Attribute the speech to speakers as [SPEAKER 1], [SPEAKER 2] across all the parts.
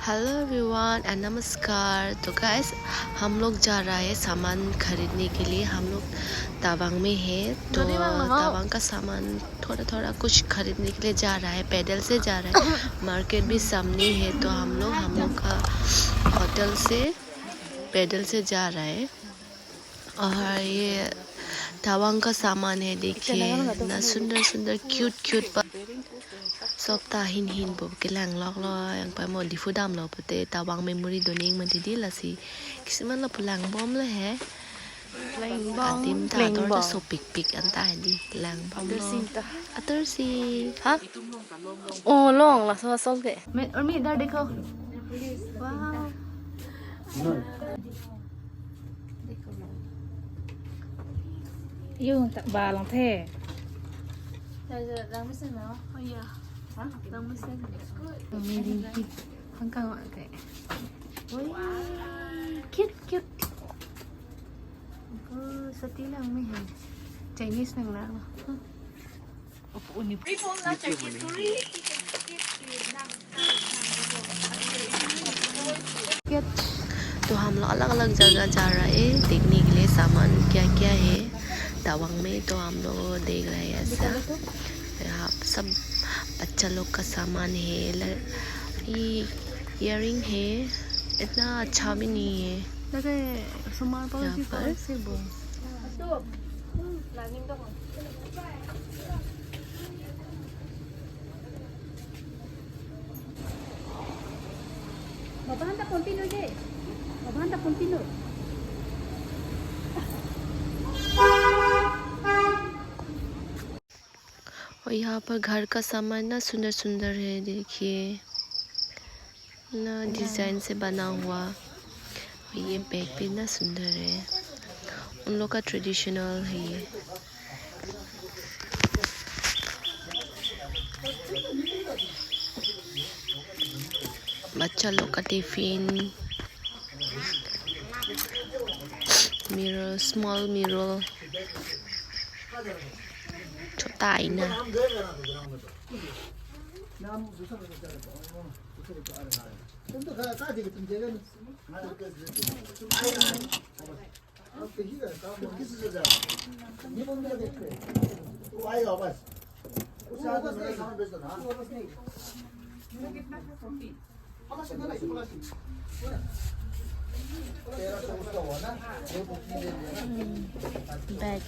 [SPEAKER 1] Hello everyone and नमस्कार। तो guys हम लोग जा रहा है सामान खरीदने के लिए। हम लोग तवांग में है तो तवांग का सामान थोड़ा थोड़ा कुछ खरीदने के लिए जा रहा है। पैदल से जा रहा है। मार्केट भी सामने है तो हम लोग का होटल से पैदल से जा रहा है। और ये तवांग का सामान है, देखिए ना, सुंदर सुंदर cute Sopta hin bo kelang lok lo yang pa mo di fudam lo pute tawang memory doning man di la si kisman lo pulang bom le he adim ta tor ta so pik anta di lang bom lo atar si
[SPEAKER 2] hả? Ồ long là sao sao vậy? Mẹ đã đi không? Wow.
[SPEAKER 3] yêu bà lòng thề
[SPEAKER 2] Giờ đang mới xem nào? Oh iya. Hả? Đang mới xem. Mình đi không cần gọi thế. Ôi. Cute. Cô sao tí lang mới hình. Chinese nang lang.
[SPEAKER 1] तो हम लोग अलग अलग जगह जा रहे हैं देखने के लिए सामान क्या क्या है तवांग में। तो हम लोग देख रहे हैं ऐसा यहाँ सब बच्चा लोग का सामान है। ये इयररिंग है, इतना अच्छा भी नहीं है यहाँ पर।
[SPEAKER 3] Bapak hantar kontinur je. Bapak hantar kontinur.
[SPEAKER 1] और यहाँ पर घर का सामान ना सुंदर सुंदर है, देखिए ना, डिजाइन से बना हुआ। और ये बैग भी ना सुंदर है, उन लोग का ट्रेडिशनल है ये। बच्चा लोग का टिफिन, मिरर, स्मॉल मिरर, छोटा आईना। Bag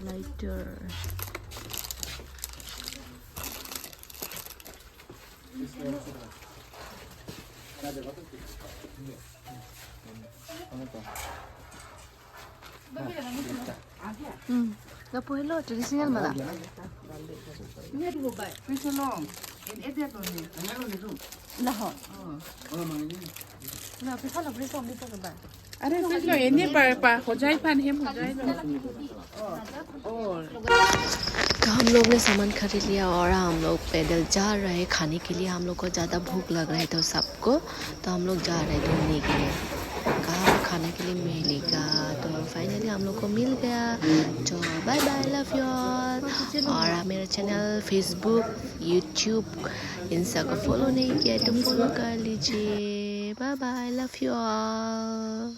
[SPEAKER 1] lighter,
[SPEAKER 2] Gapo hello traditional mala.
[SPEAKER 3] Ini di Dubai.
[SPEAKER 4] Bisa long. Ini dia tuh nih. Tanya lo nih tuh.
[SPEAKER 2] Lahore.
[SPEAKER 4] Oh, mana ini?
[SPEAKER 2] Na pisa la pisa om pisa ba.
[SPEAKER 3] Ada fish lo ini pa hojai pan hem hojai lo. Oh.
[SPEAKER 1] तो हम लोग ने सामान खरीद लिया और हम लोग पैदल जा रहे हैं। खाने के लिए हम लोग को ज़्यादा भूख लग रहा है तो सबको, तो हम लोग जा रहे हैं ढूंढने के लिए कहाँ खाने के लिए मिलेगा। तो फाइनली हम लोग को मिल गया। तो bye bye, love you all. और मेरा चैनल फेसबुक, यूट्यूब, इंस्टा को फॉलो नहीं किया तो फॉलो कर लीजिए। Bye bye, love you all.